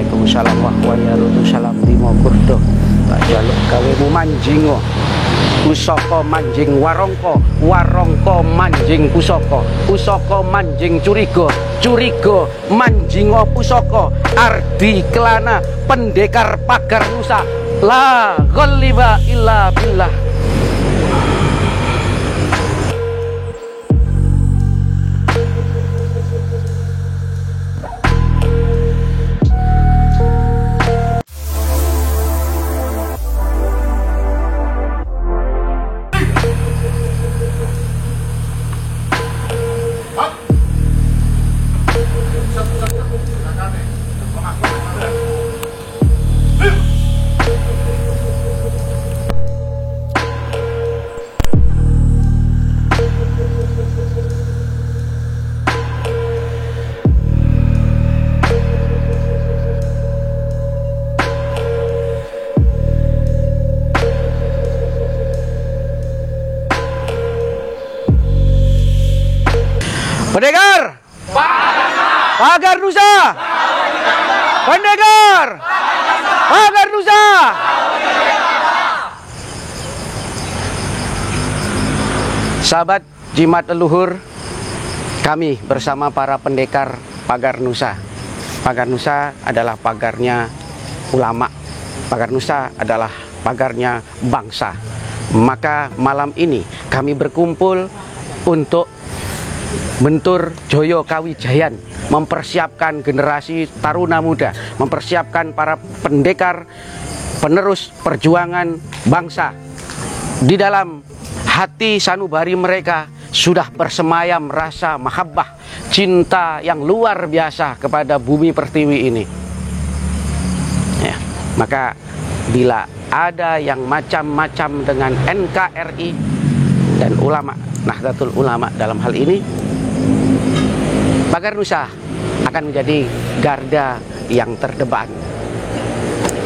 Waalaikumsalam warahmatullahi wabarakatuh. Tak jaluk kawemu manjingo. Pusaka manjing warongko, warongko manjing pusaka, pusaka manjing curiga, curiga manjingo pusaka, ardi kelana pendekar pagar nusa, la ghaliba illa billah. Pendekar pagar nusa, pendekar pagar nusa. Sahabat jimat leluhur, kami bersama para pendekar pagar nusa. Pagar nusa adalah pagarnya ulama, pagar nusa adalah pagarnya bangsa. Maka malam ini kami berkumpul untuk bentur Joyo Kawijayan, mempersiapkan generasi taruna muda, mempersiapkan para pendekar penerus perjuangan bangsa. Di dalam hati sanubari mereka sudah bersemayam rasa mahabbah, cinta yang luar biasa kepada bumi pertiwi ini. Ya, maka bila ada yang macam-macam dengan NKRI dan ulama, Nahdlatul Ulama dalam hal ini, pagar nusa akan menjadi garda yang terdepan.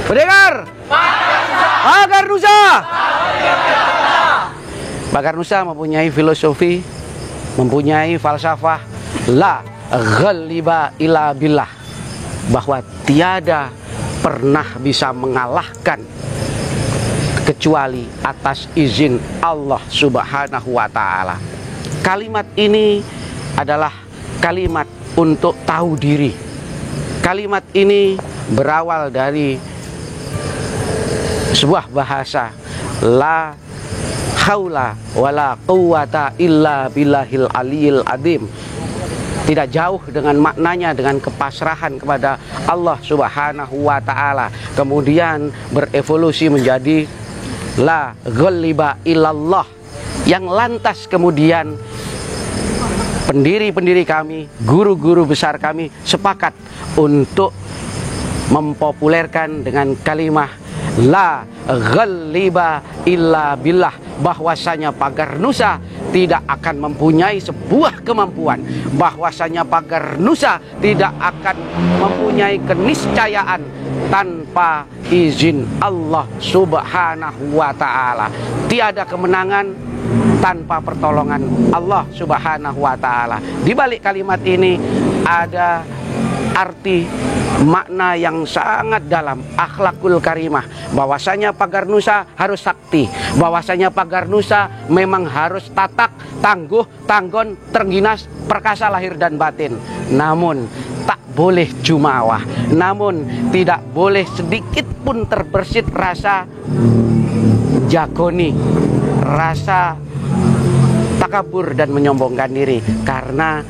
Pendekar pagar nusa. Pagar nusa mempunyai filosofi, mempunyai falsafah la ghaliba illa billah, bahwa tiada pernah bisa mengalahkan kecuali atas izin Allah Subhanahu wa Ta'ala. Kalimat ini adalah kalimat untuk tahu diri. Kalimat ini berawal dari sebuah bahasa, la haula wala quwata illa billahil aliyil adim. Tidak jauh dengan maknanya, dengan kepasrahan kepada Allah Subhanahu wa Ta'ala. Kemudian berevolusi menjadi la ghaliba illallah, yang lantas kemudian pendiri-pendiri kami, guru-guru besar kami sepakat untuk mempopulerkan dengan kalimah la ghaliba illa billah, bahwasanya pagar nusa tidak akan mempunyai sebuah kemampuan, bahwasanya pagar nusa tidak akan mempunyai keniscayaan tanpa izin Allah Subhanahu wa Ta'ala. Tiada kemenangan tanpa pertolongan Allah Subhanahu wa Ta'ala. Di balik kalimat ini ada arti makna yang sangat dalam, akhlakul karimah, bahwasanya pagar nusa harus sakti, bahwasanya pagar nusa memang harus tatak, tangguh, tanggon, terengginas, perkasa lahir dan batin. Namun tak boleh jumawah, namun tidak boleh sedikit pun terbersit rasa jagoni, rasa takabur dan menyombongkan diri, karena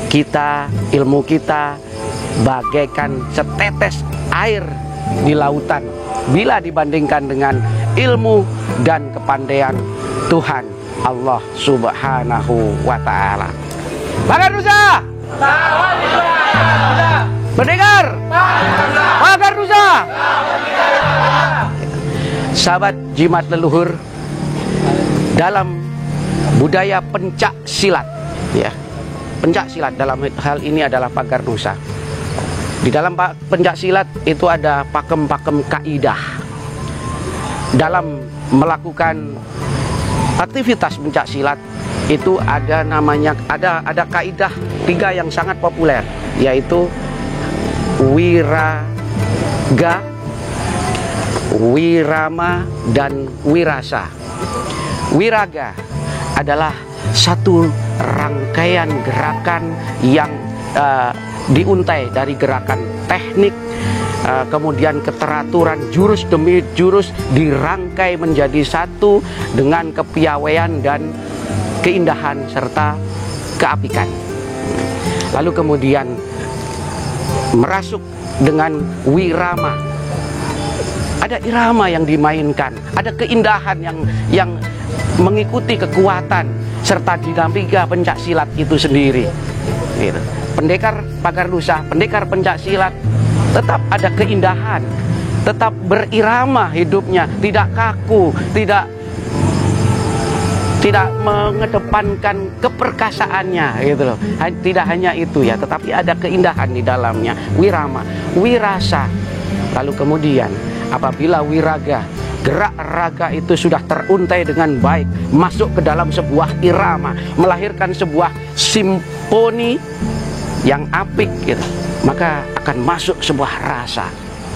kita, ilmu kita bagaikan setetes air di lautan bila dibandingkan dengan ilmu dan kepandaian Tuhan Allah Subhanahu wa Ta'ala. Pagar nusa, pendekar pagar nusa. Sahabat jimat leluhur, dalam budaya pencak silat, ya, pencak silat dalam hal ini adalah pagar nusa. Di dalam pencak silat itu ada pakem-pakem kaidah. Dalam melakukan aktivitas pencak silat itu ada namanya, ada kaidah 3 yang sangat populer, yaitu wira Ga, wirama, dan wirasa. Wiraga adalah satu rangkaian gerakan yang diuntai dari gerakan teknik, kemudian keteraturan jurus demi jurus dirangkai menjadi satu dengan kepiawaian dan keindahan serta keapikan. Lalu kemudian merasuk dengan wirama. Ada irama yang dimainkan, ada keindahan yang mengikuti kekuatan serta dinamika pencak silat itu sendiri. Gitu. Pendekar pagar nusa, pendekar pencak silat tetap ada keindahan, tetap berirama hidupnya, tidak kaku, tidak mengedepankan keperkasaannya, gitu loh. Tidak hanya itu ya, tetapi ada keindahan di dalamnya. Wirama, wirasa. Lalu kemudian apabila wiraga, gerak raga itu sudah teruntai dengan baik, masuk ke dalam sebuah irama, melahirkan sebuah simfoni yang apik gitu, maka akan masuk sebuah rasa.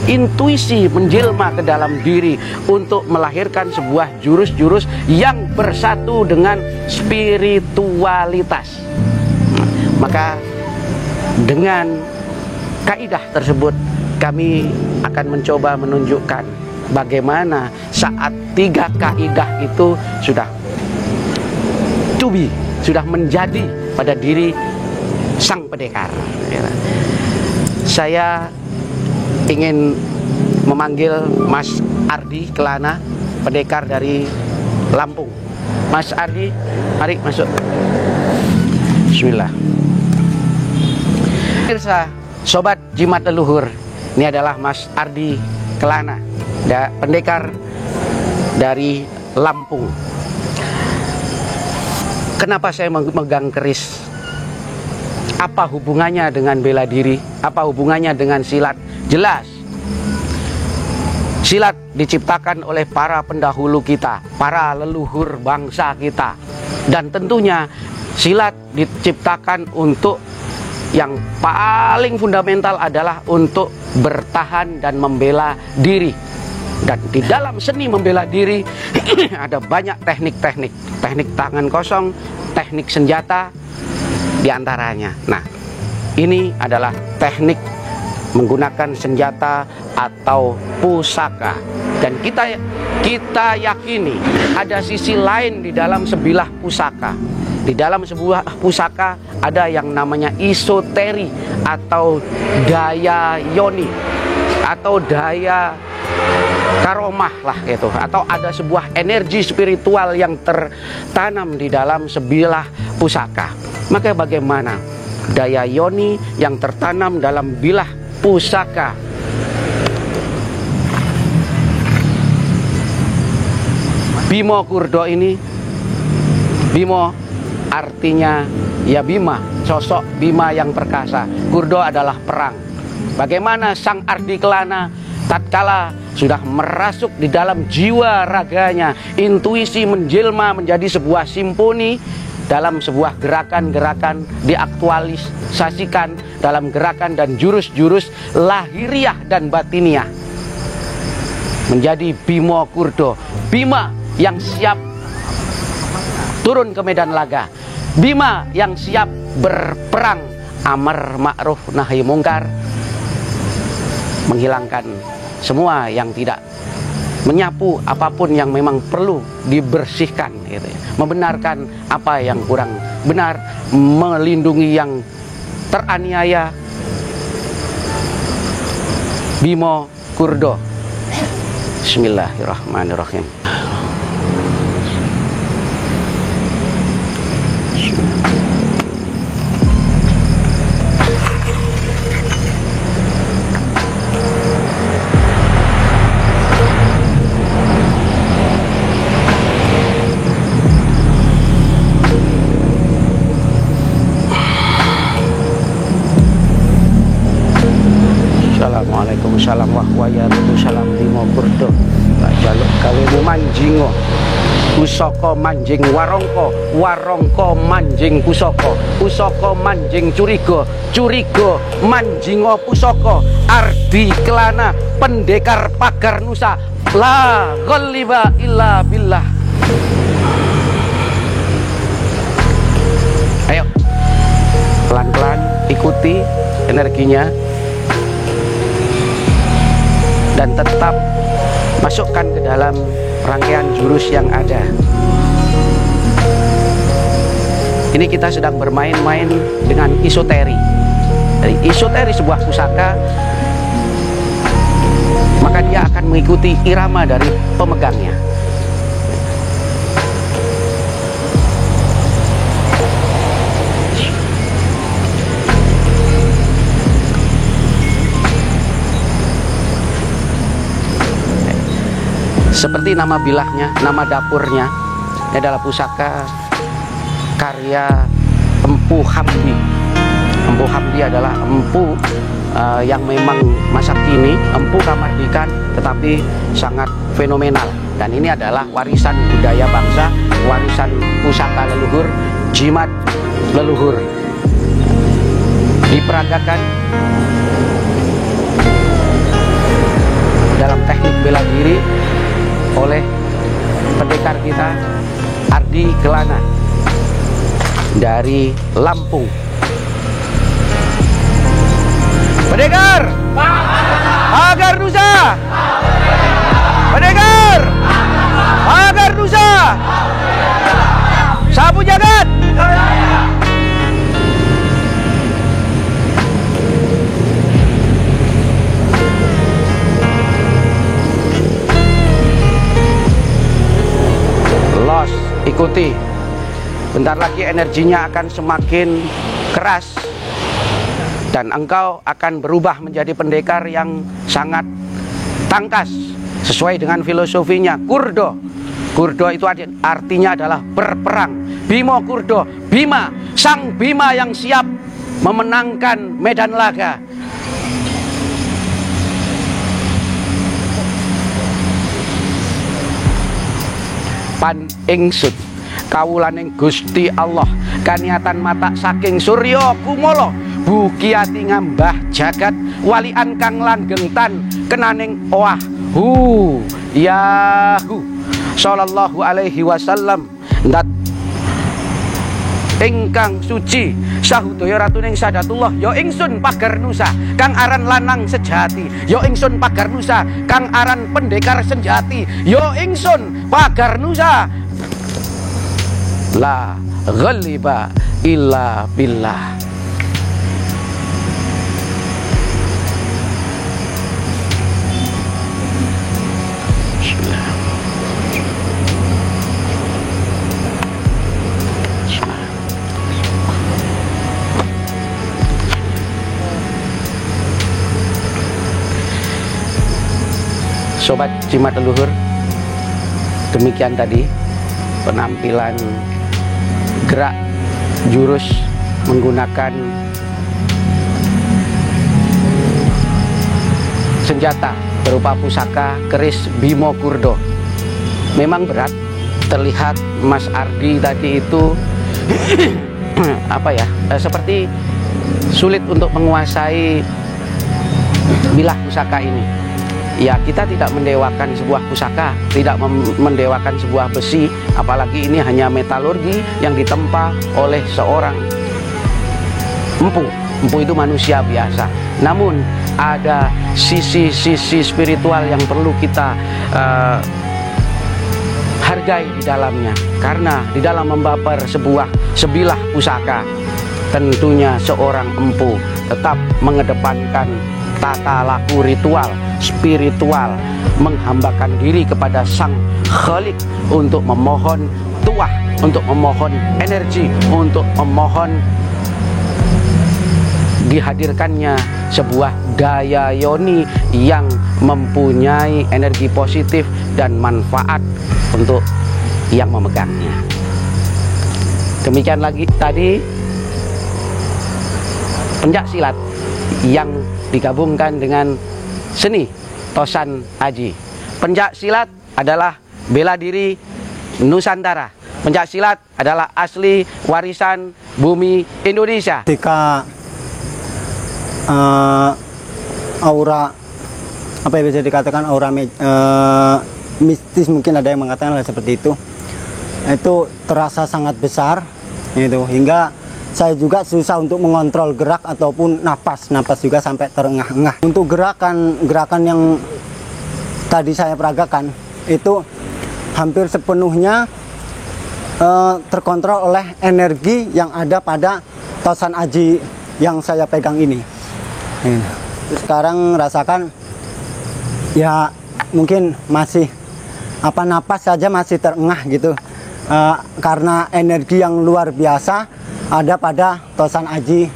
Intuisi menjelma ke dalam diri untuk melahirkan sebuah jurus-jurus yang bersatu dengan spiritualitas. Maka dengan kaidah tersebut kami akan mencoba menunjukkan bagaimana saat 3 kaidah itu sudah sudah menjadi pada diri sang pendekar. Saya ingin memanggil Mas Ardi Kelana, pendekar dari Lampung. Mas Ardi, mari masuk. Bismillah. Pemirsa, sobat jimat leluhur, ini adalah Mas Ardi Kelana, pendekar dari Lampung. Kenapa saya memegang keris? Apa hubungannya dengan bela diri? Apa hubungannya dengan silat? Jelas, silat diciptakan oleh para pendahulu kita, para leluhur bangsa kita. Dan tentunya silat diciptakan untuk yang paling fundamental adalah untuk bertahan dan membela diri. Dan di dalam seni membela diri ada banyak teknik-teknik. Teknik tangan kosong, teknik senjata diantaranya. Nah, ini adalah teknik menggunakan senjata atau pusaka. Dan kita yakini ada sisi lain di dalam sebilah pusaka. Di dalam sebuah pusaka ada yang namanya isoteri atau daya yoni atau daya karomah lah gitu, atau ada sebuah energi spiritual yang tertanam di dalam sebilah pusaka. Maka bagaimana daya yoni yang tertanam dalam bilah pusaka Bimo Kurdo ini? Bimo artinya ya Bima, sosok Bima yang perkasa. Kurdo adalah perang. Bagaimana sang Ardi Kelana tatkala sudah merasuk di dalam jiwa raganya, intuisi menjelma menjadi sebuah simfoni dalam sebuah gerakan-gerakan, diaktualisasikan dalam gerakan dan jurus-jurus lahiriah dan batiniah, menjadi Bimo Kurdo. Bima yang siap turun ke medan laga, Bima yang siap berperang amar ma'ruf nahi mungkar, menghilangkan semua yang tidak, menyapu apapun yang memang perlu dibersihkan gitu ya. Membenarkan apa yang kurang benar, melindungi yang teraniaya. Bimo Kurdo. Bismillahirrahmanirrahim. Assalamualaikum salam wahwayatuh salam Bimo Kurdo tak jaluk kalimu manjingo. pusaka manjing warangka, warangka manjing pusaka, pusaka manjing curiga, curiga manjinga pusaka, ardi kelana pendekar pagar nusa, la ghaliba illa billah. Ayo pelan-pelan ikuti energinya dan tetap masukkan ke dalam rangkaian jurus yang ada. Ini kita sedang bermain-main dengan isoteri. Dari isoteri sebuah pusaka, maka dia akan mengikuti irama dari pemegangnya. Seperti nama bilahnya, nama dapurnya, ini adalah pusaka karya Empu Hamdi. Empu Hamdi adalah empu yang memang masa kini, empu kamardikan, tetapi sangat fenomenal. Dan ini adalah warisan budaya bangsa, warisan pusaka leluhur, jimat leluhur. Diperagakan dalam teknik bela diri oleh pendekar kita Ardi Kelana dari Lampung. Pendekar pagar nusa, pendekar pagar nusa, sapu jagat. Ikuti, bentar lagi energinya akan semakin keras dan engkau akan berubah menjadi pendekar yang sangat tangkas sesuai dengan filosofinya Kurdo. Kurdo itu artinya adalah berperang. Bimo Kurdo, Bima, sang Bima yang siap memenangkan medan laga. Pan ingsun kawulaning Gusti Allah, kaniatan mata saking Surya Kumala, bukiati ngambah jagat, walian kang langgeng tan kenaning owah hu yahu sallallahu alaihi wasallam. Dat ingkang suci sahudaya ratuning sadatullah, ya ingsun pagar nusa kang aran lanang sejati, ya ingsun pagar nusa kang aran pendekar senjati, ya ingsun pagar nusa la ghaliba illa billah. Sobat jimat leluhur, demikian tadi penampilan gerak jurus menggunakan senjata berupa pusaka keris Bimo Kurdo. Memang berat, terlihat Mas Ardi tadi itu apa ya, seperti sulit untuk menguasai bilah pusaka ini. Ya, kita tidak mendewakan sebuah pusaka, tidak mendewakan sebuah besi, apalagi ini hanya metalurgi yang ditempa oleh seorang empu. Empu itu manusia biasa. Namun ada sisi-sisi spiritual yang perlu kita hargai di dalamnya. Karena di dalam membaper sebilah pusaka, tentunya seorang empu tetap mengedepankan tata laku ritual spiritual, menghambakan diri kepada Sang Khalik untuk memohon tuah, untuk memohon energi, untuk memohon dihadirkannya sebuah daya yoni yang mempunyai energi positif dan manfaat untuk yang memegangnya. Demikian lagi tadi pencak silat yang digabungkan dengan seni Tosan Aji. Pencak silat adalah bela diri Nusantara. Pencak silat adalah asli warisan bumi Indonesia. Ketika aura, apa yang bisa dikatakan aura mistis, mungkin ada yang mengatakan seperti itu terasa sangat besar gitu, hingga saya juga susah untuk mengontrol gerak ataupun napas juga sampai terengah-engah. Untuk gerakan yang tadi saya peragakan itu hampir sepenuhnya terkontrol oleh energi yang ada pada tosan aji yang saya pegang ini. Sekarang rasakan ya mungkin masih napas saja masih terengah gitu, karena energi yang luar biasa ada pada tosan aji.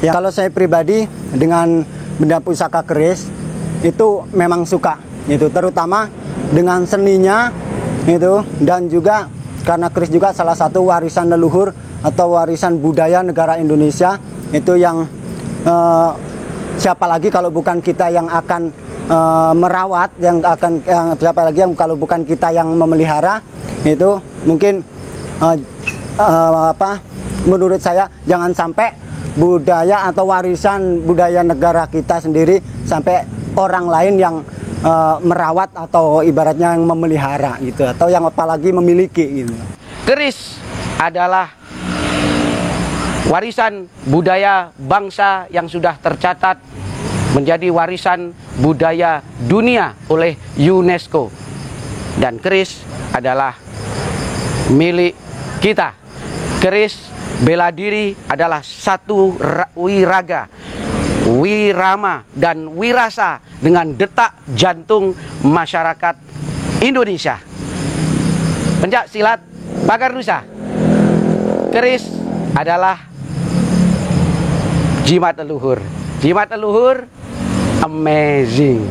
Ya, kalau saya pribadi dengan benda pusaka keris itu memang suka gitu, terutama dengan seninya itu, dan juga karena keris juga salah satu warisan leluhur atau warisan budaya negara Indonesia itu yang siapa lagi kalau bukan kita yang akan merawat, siapa lagi yang kalau bukan kita yang memelihara itu. Mungkin menurut saya jangan sampai budaya atau warisan budaya negara kita sendiri sampai orang lain yang merawat atau ibaratnya yang memelihara gitu, atau yang apalagi memiliki gitu. Keris adalah warisan budaya bangsa yang sudah tercatat menjadi warisan budaya dunia oleh UNESCO, dan keris adalah milik kita. Keris bela diri adalah satu wiraga, wirama, dan wirasa dengan detak jantung masyarakat Indonesia. Pencak silat pagar nusa, keris adalah jimat leluhur. Jimat leluhur amazing.